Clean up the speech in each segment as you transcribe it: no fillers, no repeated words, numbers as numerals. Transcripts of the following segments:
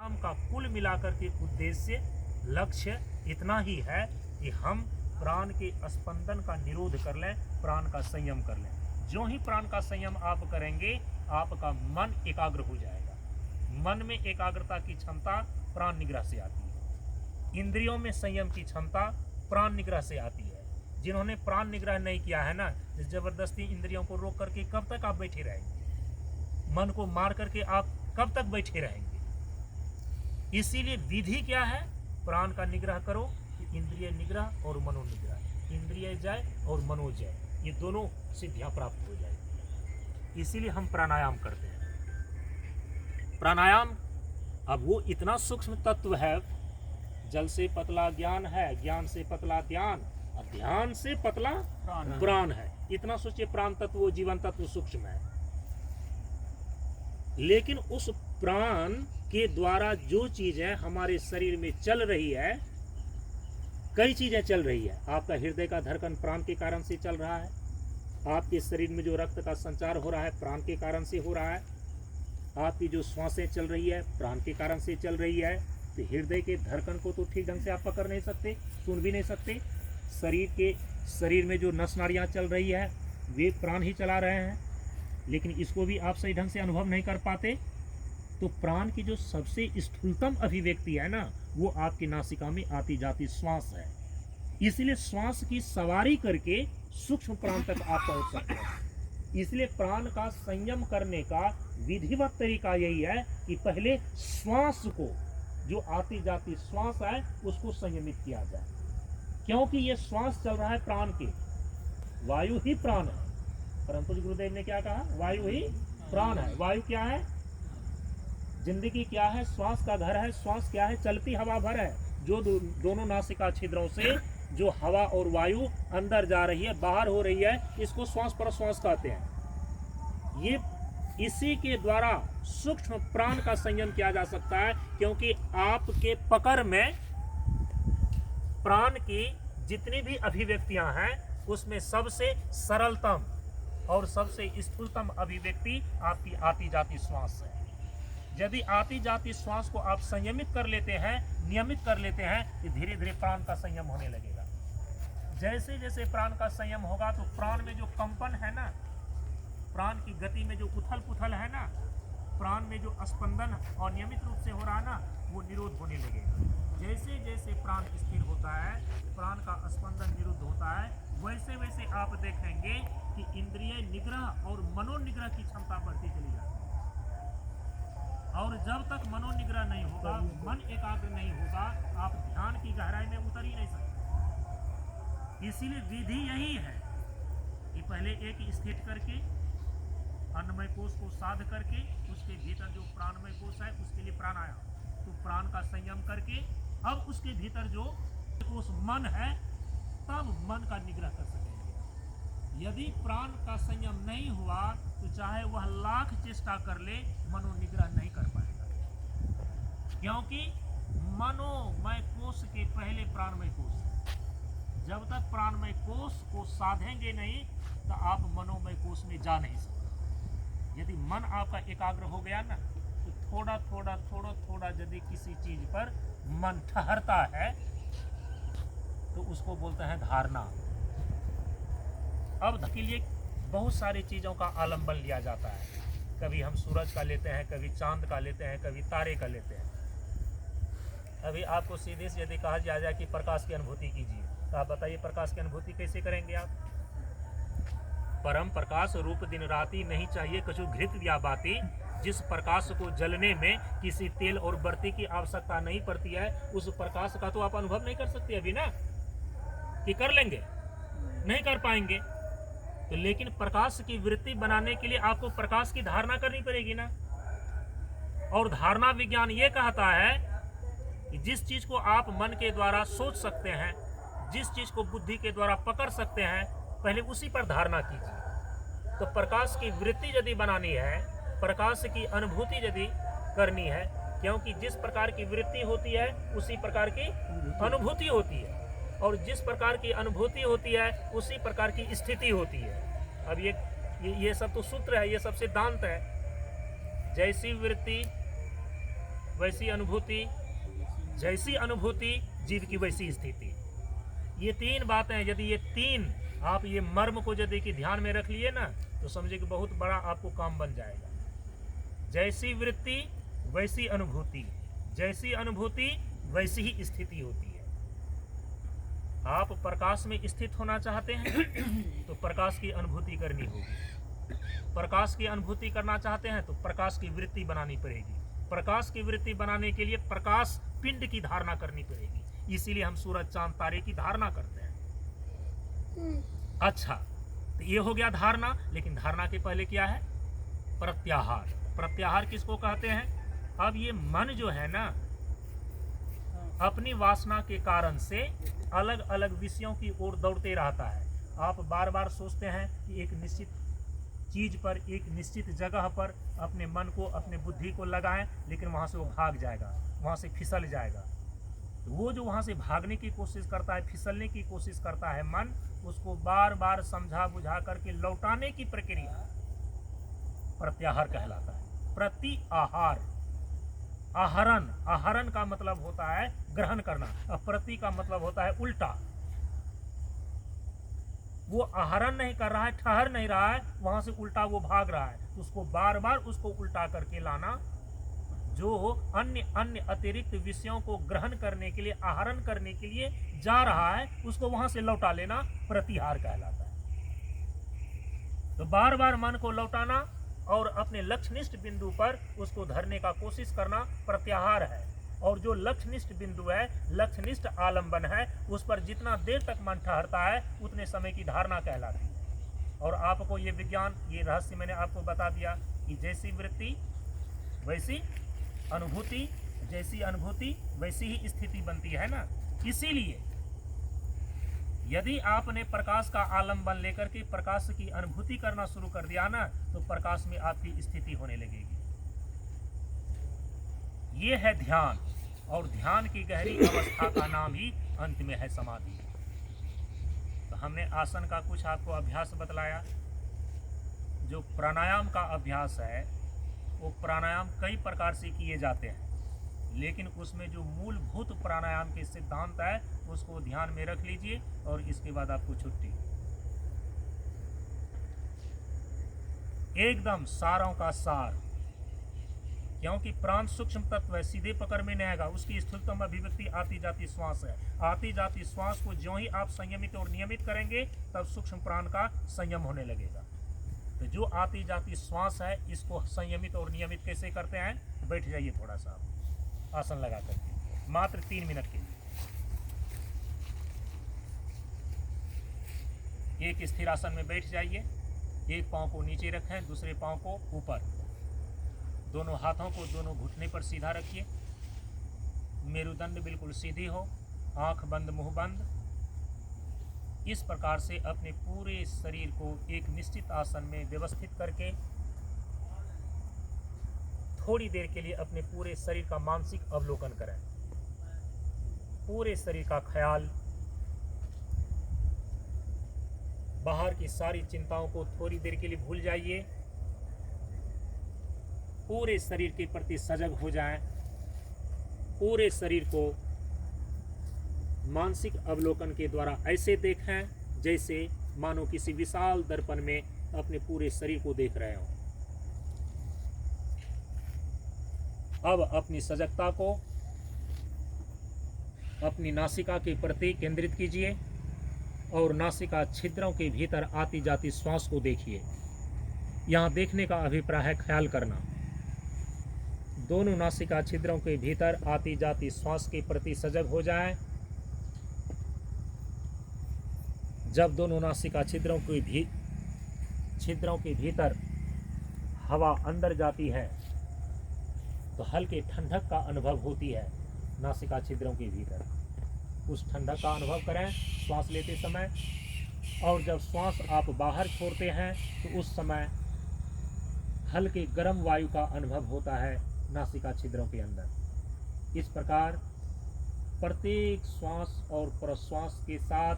काम का कुल मिलाकर के उद्देश्य लक्ष्य इतना ही है कि हम प्राण के स्पंदन का निरोध कर लें, प्राण का संयम कर लें। जो ही प्राण का संयम आप करेंगे आपका मन एकाग्र हो जाएगा। मन में एकाग्रता की क्षमता प्राण निग्रह से आती है। इंद्रियों में संयम की क्षमता प्राण निग्रह से आती है। जिन्होंने प्राण निग्रह नहीं किया है ना, जबरदस्ती इंद्रियों को रोक करके कब तक आप बैठे रहेंगे? मन को मार करके आप कब तक बैठे रहेंगे? इसीलिए विधि क्या है? प्राण का निग्रह करो कि इंद्रिय निग्रह और मनोनिग्रह, इंद्रिय जय और मनोजय, ये दोनों सिद्धियां प्राप्त हो जाएगी। इसीलिए हम प्राणायाम करते हैं। प्राणायाम अब वो इतना सूक्ष्म तत्व है, जल से पतला ज्ञान है, ज्ञान से पतला ध्यान, और ध्यान से पतला प्राण है। इतना सोचिए, प्राण तत्व वो जीवन तत्व सूक्ष्म है। लेकिन उस प्राण के द्वारा जो चीजें हमारे शरीर में चल रही है, कई चीजें चल रही है। आपका हृदय का धड़कन प्राण के कारण से चल रहा है। आपके शरीर में जो रक्त का संचार हो रहा है प्राण के कारण से हो रहा है। आपकी जो श्वासें चल रही है प्राण के कारण से चल रही है। तो हृदय के धड़कन को तो ठीक ढंग से आप पकड़ नहीं सकते, सुन भी नहीं सकते। शरीर में जो नस नाड़ियाँ चल रही है वे प्राण ही चला रहे हैं, लेकिन इसको भी आप सही ढंग से अनुभव नहीं कर पाते। तो प्राण की जो सबसे स्थूलतम अभिव्यक्ति है ना, वो आपकी नासिका में आती जाती श्वास है। इसलिए श्वास की सवारी करके सूक्ष्म प्राण तक आप पहुंच सकते हैं। इसलिए प्राण का संयम करने का विधिवत तरीका यही है कि पहले श्वास को, जो आती जाती श्वास है, उसको संयमित किया जाए। क्योंकि ये श्वास चल रहा है प्राण के, वायु ही प्राण है। परंतु गुरुदेव ने क्या कहा? वायु ही प्राण है। वायु क्या है? जिंदगी क्या है? श्वास का घर है। श्वास क्या है? चलती हवा भर है। जो दोनों नासिका छिद्रों से जो हवा और वायु अंदर जा रही है, बाहर हो रही है, इसको श्वास प्रश्वास कहते हैं। ये इसी के द्वारा सूक्ष्म प्राण का संयम किया जा सकता है। क्योंकि आपके पकड़ में प्राण की जितनी भी अभिव्यक्तियां हैं, उसमें सबसे सरलतम और सबसे स्थूलतम अभिव्यक्ति आपकी आती जाती श्वास है। यदि आती जाती श्वास को आप संयमित कर लेते हैं, नियमित कर लेते हैं, तो धीरे धीरे प्राण का संयम होने लगेगा। जैसे जैसे प्राण का संयम होगा तो प्राण में जो कंपन है ना, प्राण की गति में जो उथल पुथल है ना, प्राण में जो स्पंदन अनियमित रूप से हो रहा है ना, वो निरोध होने लगेगा। जैसे जैसे प्राण स्थिर होता है, प्राण का स्पंदन निरुद्ध होता है, वैसे वैसे आप देखेंगे कि इंद्रिय निग्रह और मनोनिग्रह की क्षमता बढ़ती चली जाती है। और जब तक मनोनिग्रह नहीं होगा, मन एकाग्र नहीं होगा, आप ध्यान की गहराई में उतर ही नहीं सकते। इसीलिए विधि यही है कि पहले एक स्थिर करके अन्नमय कोश को साध करके, उसके भीतर जो प्राणमय कोश है उसके लिए प्राणायाम, तो प्राण का संयम करके अब उसके भीतर जो कोश मन है, तब मन का निग्रह कर सकेंगे। यदि प्राण का संयम नहीं हुआ तो चाहे वह लाख चेष्टा कर ले, मनोनिग्रह नहीं कर पाएगा। क्योंकि मनोमय कोश के पहले प्राणमय कोश है। जब तक प्राणमय कोश को साधेंगे नहीं तो आप मनोमय कोश में जा नहीं सकते। यदि मन आपका एकाग्र हो गया ना, तो थोड़ा थोड़ा थोड़ा थोड़ा यदि किसी चीज पर मन ठहरता है तो उसको बोलते हैं धारणा। अब के लिए बहुत सारी चीज़ों का आलंबन लिया जाता है। कभी हम सूरज का लेते हैं, कभी चांद का लेते हैं, कभी तारे का लेते हैं। अभी आपको सीधे से यदि कहा जाए कि प्रकाश की अनुभूति कीजिए, तो आप बताइए प्रकाश की अनुभूति कैसे करेंगे आप? परम प्रकाश रूप दिन राति, नहीं चाहिए कछु घृत या बाती। जिस प्रकाश को जलने में किसी तेल और बत्ती की आवश्यकता नहीं पड़ती है, उस प्रकाश का तो आप अनुभव नहीं कर सकते अभी ना, कि कर लेंगे? नहीं कर पाएंगे। तो लेकिन प्रकाश की वृत्ति बनाने के लिए आपको प्रकाश की धारणा करनी पड़ेगी ना। और धारणा विज्ञान ये कहता है कि जिस चीज को आप मन के द्वारा सोच सकते हैं, जिस चीज को बुद्धि के द्वारा पकड़ सकते हैं, पहले उसी पर धारणा कीजिए। तो प्रकाश की वृत्ति यदि बनानी है, प्रकाश की अनुभूति यदि करनी है, क्योंकि जिस प्रकार की वृत्ति होती है उसी प्रकार की अनुभूति होती है, और जिस प्रकार की अनुभूति होती है उसी प्रकार की स्थिति होती है। अब ये सब तो सूत्र है, ये सब सिद्धांत है। जैसी वृत्ति वैसी अनुभूति, जैसी अनुभूति जीव की वैसी स्थिति। ये तीन बातें, यदि ये तीन आप ये मर्म को यदि कि ध्यान में रख लिए ना, तो समझे कि बहुत बड़ा आपको काम बन जाएगा। जैसी वृत्ति वैसी अनुभूति, जैसी अनुभूति वैसी ही स्थिति होती है। आप प्रकाश में स्थित होना चाहते हैं तो प्रकाश की अनुभूति करनी होगी। प्रकाश की अनुभूति करना चाहते हैं तो प्रकाश की वृत्ति बनानी पड़ेगी। प्रकाश की वृत्ति बनाने के लिए प्रकाश पिंड की धारणा करनी पड़ेगी। इसीलिए हम सूरज चांद तारे की धारणा करते हैं। अच्छा, तो ये हो गया धारणा। लेकिन धारणा के पहले क्या है? प्रत्याहार। प्रत्याहार किसको कहते हैं? अब ये मन जो है ना, अपनी वासना के कारण से अलग अलग विषयों की ओर दौड़ते रहता है। आप बार बार सोचते हैं कि एक निश्चित चीज पर, एक निश्चित जगह पर अपने मन को, अपने बुद्धि को लगाएं, लेकिन वहां से वो भाग जाएगा, वहां से फिसल जाएगा। तो वो जो वहां से भागने की कोशिश करता है, फिसलने की कोशिश करता है मन, उसको बार बार समझा बुझा करके लौटाने की प्रक्रिया प्रत्याहार कहलाता है। प्रति आहार, आहरण, आहरण का मतलब होता है ग्रहण करना, और प्रति का मतलब होता है उल्टा। वो आहरण नहीं कर रहा है, ठहर नहीं रहा है, वहां से उल्टा वो भाग रहा है। तो उसको बार बार उसको उल्टा करके लाना, जो अन्य अतिरिक्त विषयों को ग्रहण करने के लिए, आहरण करने के लिए जा रहा है, उसको वहां से लौटा लेना प्रतिहार कहलाता है। तो बार बार मन को लौटाना और अपने लक्ष्यनिष्ठ बिंदु पर उसको धरने का कोशिश करना प्रत्याहार है। और जो लक्ष्यनिष्ठ बिंदु है, लक्ष्यनिष्ठ आलंबन है, उस पर जितना देर तक मन ठहरता है उतने समय की धारणा कहलाती है। और आपको ये विज्ञान, ये रहस्य मैंने आपको बता दिया कि जैसी वृत्ति वैसी अनुभूति, जैसी अनुभूति वैसी ही स्थिति बनती है ना। इसीलिए यदि आपने प्रकाश का आलंबन लेकर के प्रकाश की अनुभूति करना शुरू कर दिया ना, तो प्रकाश में आपकी स्थिति होने लगेगी। ये है ध्यान, और ध्यान की गहरी अवस्था का नाम ही अंत में है समाधि। तो हमने आसन का कुछ आपको अभ्यास बतलाया। जो प्राणायाम का अभ्यास है, वो प्राणायाम कई प्रकार से किए जाते हैं, लेकिन उसमें जो मूलभूत प्राणायाम के सिद्धांत है उसको ध्यान में रख लीजिए, और इसके बाद आपको छुट्टी। एकदम सारों का सार, क्योंकि प्राण सूक्ष्म तत्व है, सीधे पकड़ में नहीं आएगा। उसकी स्थूलतम अभिव्यक्ति आती जाती श्वास है। आती जाती श्वास को ज्यों ही आप संयमित और नियमित करेंगे, तब सूक्ष्म प्राण का संयम होने लगेगा। तो जो आती जाती श्वास है, इसको संयमित और नियमित कैसे करते हैं? बैठ जाइए थोड़ा सा आसन लगा करके, मात्र 3 मिनट के लिए। एक स्थिर आसन में बैठ जाइए। एक पांव को नीचे रखें, दूसरे पांव को ऊपर, दोनों हाथों को दोनों घुटने पर सीधा रखिए। मेरुदंड बिल्कुल सीधी हो, आंख बंद मुंह बंद। इस प्रकार से अपने पूरे शरीर को एक निश्चित आसन में व्यवस्थित करके थोड़ी देर के लिए अपने पूरे शरीर का मानसिक अवलोकन करें। पूरे शरीर का ख्याल, बाहर की सारी चिंताओं को थोड़ी देर के लिए भूल जाइए। पूरे शरीर के प्रति सजग हो जाएं। पूरे शरीर को मानसिक अवलोकन के द्वारा ऐसे देखें जैसे मानो किसी विशाल दर्पण में अपने पूरे शरीर को देख रहे हो। अब अपनी सजगता को अपनी नासिका के प्रति केंद्रित कीजिए और नासिका छिद्रों के भीतर आती जाती श्वास को देखिए। यहाँ देखने का अभिप्राय है ख्याल करना। दोनों नासिका छिद्रों के भीतर आती जाती श्वास के प्रति सजग हो जाएं। जब दोनों नासिका छिद्रों के भीतर हवा अंदर जाती है तो हल्के ठंडक का अनुभव होती है नासिका छिद्रों के भीतर। उस ठंडक का अनुभव करें श्वास लेते समय, और जब श्वास आप बाहर छोड़ते हैं तो उस समय हल्के गर्म वायु का अनुभव होता है नासिका छिद्रों के अंदर। इस प्रकार प्रत्येक श्वास और प्रश्वास के साथ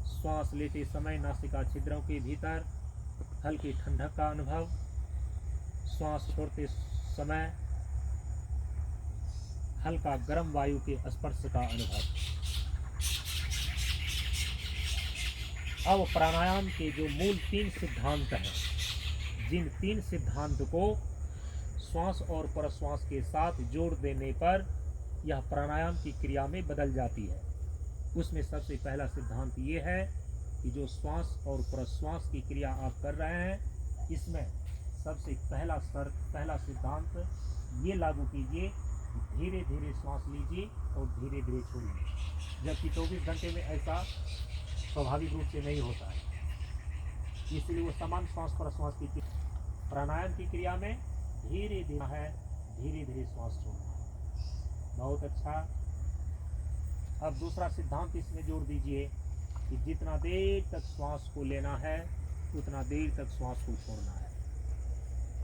श्वास लेते समय नासिका छिद्रों के भीतर हल्की ठंडक का अनुभव, श्वास छोड़ते समय हल्का गर्म वायु के स्पर्श का अनुभव। अब प्राणायाम के जो मूल 3 सिद्धांत हैं, जिन 3 सिद्धांत को श्वास और प्रश्वास के साथ जोड़ देने पर यह प्राणायाम की क्रिया में बदल जाती है, उसमें सबसे पहला सिद्धांत ये है कि जो श्वास और प्रश्वास की क्रिया आप कर रहे हैं, इसमें सबसे पहला सिद्धांत ये लागू कीजिए, धीरे धीरे श्वास लीजिए और धीरे धीरे छोड़िए। जबकि 24 घंटे में ऐसा स्वाभाविक रूप से नहीं होता है, इसलिए वो समान श्वास प्रश्वास की प्राणायाम की क्रिया में धीरे धीरे है, धीरे धीरे श्वास छोड़ना है। बहुत अच्छा। अब दूसरा सिद्धांत इसमें जोड़ दीजिए कि जितना देर तक श्वास को लेना है उतना देर तक श्वास को छोड़ना है।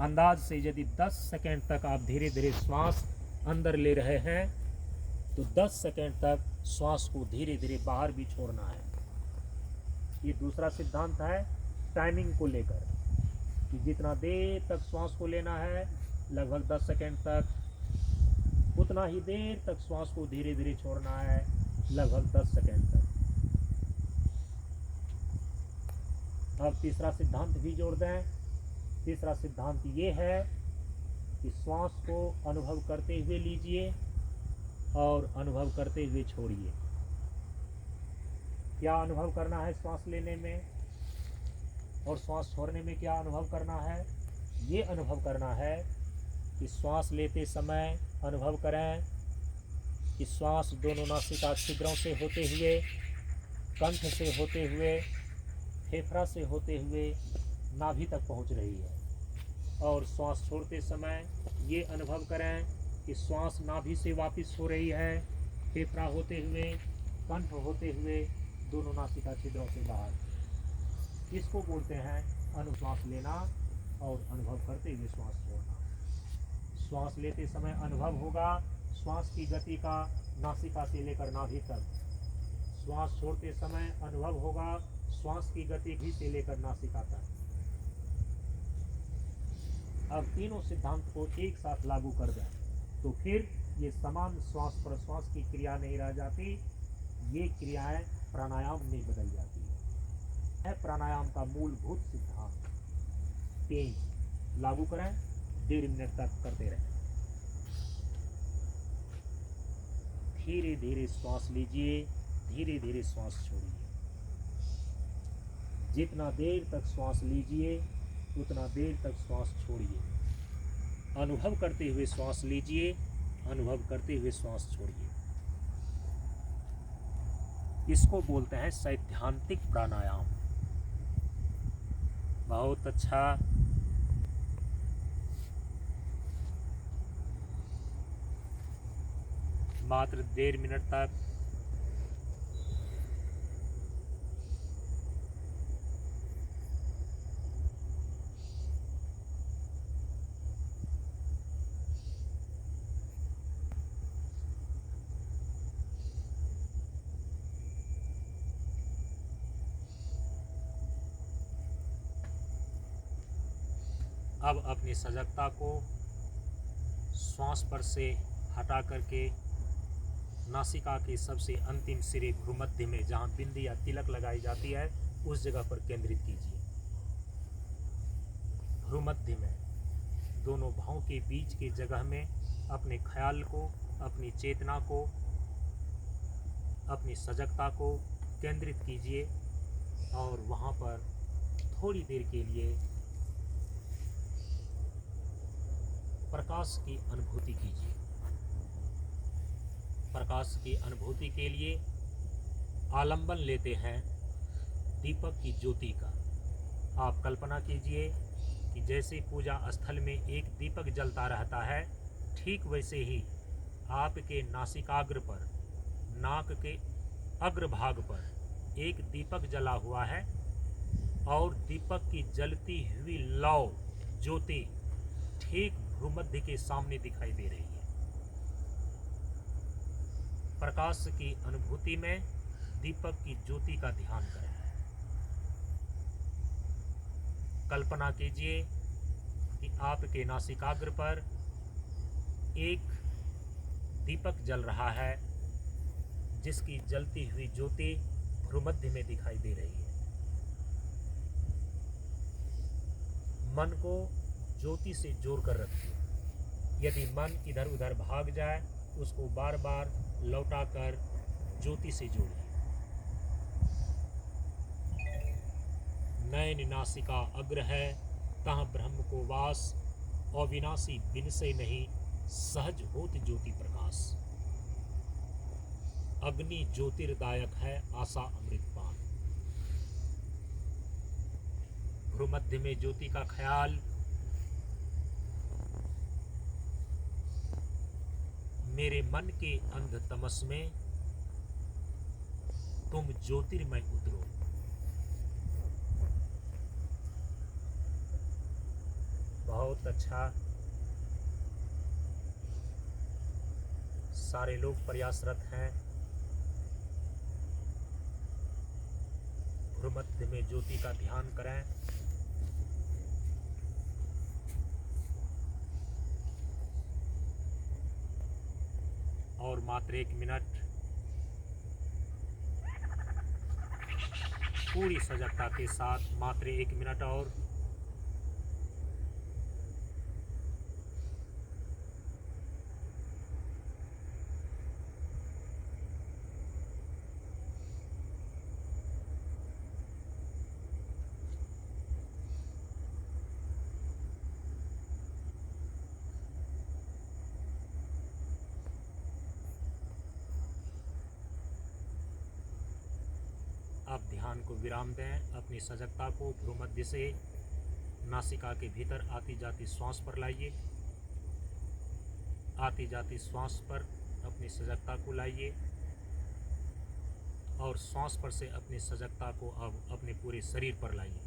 अंदाज से यदि 10 सेकंड तक आप धीरे धीरे श्वास अंदर ले रहे हैं तो 10 सेकंड तक श्वास को धीरे धीरे बाहर भी छोड़ना है। ये दूसरा सिद्धांत है टाइमिंग को लेकर, कि जितना देर तक श्वास को लेना है लगभग 10 सेकंड तक, उतना ही देर तक श्वास को धीरे धीरे छोड़ना है लगभग 10 सेकंड तक। अब तीसरा सिद्धांत भी जोड़ दें। तीसरा सिद्धांत ये है कि श्वास को अनुभव करते हुए लीजिए और अनुभव करते हुए छोड़िए। क्या अनुभव करना है श्वास लेने में और श्वास छोड़ने में? क्या अनुभव करना है? ये अनुभव करना है कि श्वास लेते समय अनुभव करें कि श्वास दोनों नासिका छिद्रों से होते हुए, कंठ से होते हुए, फेफड़ा से होते हुए नाभि तक पहुंच रही है। और श्वास छोड़ते समय ये अनुभव करें कि श्वास नाभि से वापस हो रही है, फेफड़ा होते हुए, कंठ होते हुए, दोनों नासिका छिद्रों से बाहर। इसको बोलते हैं अनुश्वास लेना और अनुभव करते हुए श्वास छोड़ना। श्वास लेते समय अनुभव होगा श्वास की गति का नासिका से लेकर नाभि तक। श्वास छोड़ते समय अनुभव होगा श्वास की गति भी से लेकर नासिका तक। अब तीनों सिद्धांत को एक साथ लागू कर दें तो फिर ये समान श्वास प्रश्वास की क्रिया नहीं रह जाती, ये क्रियाएं प्राणायाम में बदल जाती है। प्राणायाम का मूलभूत सिद्धांत 3 लागू करें, 1.5 मिनट तक करते रहें। धीरे धीरे श्वास लीजिए, धीरे धीरे श्वास छोड़िए। जितना देर तक श्वास लीजिए उतना देर तक श्वास छोड़िए। अनुभव करते हुए श्वास लीजिए, अनुभव करते हुए श्वास छोड़िए। इसको बोलते हैं सैद्धांतिक प्राणायाम। बहुत अच्छा। मात्र 1.5 मिनट तक। अब अपनी सजगता को श्वास पर से हटा करके नासिका के सबसे अंतिम सिरे भ्रूमध्य में, जहाँ बिंदी या तिलक लगाई जाती है, उस जगह पर केंद्रित कीजिए। भ्रूमध्य में दोनों भावों के बीच की जगह में अपने ख्याल को, अपनी चेतना को, अपनी सजगता को केंद्रित कीजिए और वहाँ पर थोड़ी देर के लिए प्रकाश की अनुभूति कीजिए। प्रकाश की अनुभूति के लिए आलंबन लेते हैं दीपक की ज्योति का। आप कल्पना कीजिए कि जैसे पूजा स्थल में एक दीपक जलता रहता है, ठीक वैसे ही आपके नासिकाग्र पर, नाक के अग्रभाग पर एक दीपक जला हुआ है और दीपक की जलती हुई लौ ज्योति ठीक भ्रूमध्य के सामने दिखाई दे रही है। प्रकाश की अनुभूति में दीपक की ज्योति का ध्यान करें। कल्पना कीजिए कि आपके नासिकाग्र पर एक दीपक जल रहा है, जिसकी जलती हुई ज्योति भ्रूमध्य में दिखाई दे रही है। मन को ज्योति से जोड़कर रखिए। यदि मन इधर उधर भाग जाए, उसको बार बार लौटाकर ज्योति से जोड़िए। नयन नासिका अग्र है, तहाँ ब्रह्म को वास, अविनाशी बिन से नहीं, सहज होत ज्योति प्रकाश। अग्नि ज्योतिर्दायक है, आशा अमृतपान। भ्रूमध्य में ज्योति का ख्याल, मेरे मन के अंध तमस में तुम ज्योतिर्मय उतरो। बहुत अच्छा। सारे लोग प्रयासरत हैं। भ्रूमध्य में ज्योति का ध्यान करें। और मात्र 1 मिनट पूरी सजगता के साथ, मात्र 1 मिनट और। अब ध्यान को विराम दें। अपनी सजगता को भ्रूमध्य से नासिका के भीतर आती जाती श्वास पर लाइए। आती जाती श्वास पर अपनी सजगता को लाइए और श्वास पर से अपनी सजगता को अब अपने पूरे शरीर पर लाइए।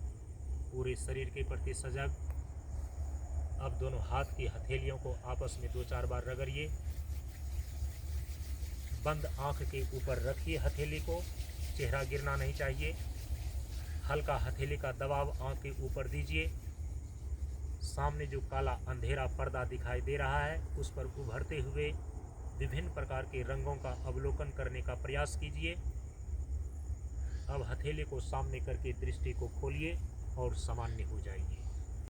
पूरे शरीर के प्रति सजग। अब दोनों हाथ की हथेलियों को आपस में 2-4 बार रगड़िए। बंद आंख के ऊपर रखिए हथेली को, चेहरा गिरना नहीं चाहिए। हल्का हथेली का दबाव आंख के ऊपर दीजिए। सामने जो काला अंधेरा पर्दा दिखाई दे रहा है, उस पर उभरते हुए विभिन्न प्रकार के रंगों का अवलोकन करने का प्रयास कीजिए। अब हथेली को सामने करके दृष्टि को खोलिए और सामान्य हो जाइए।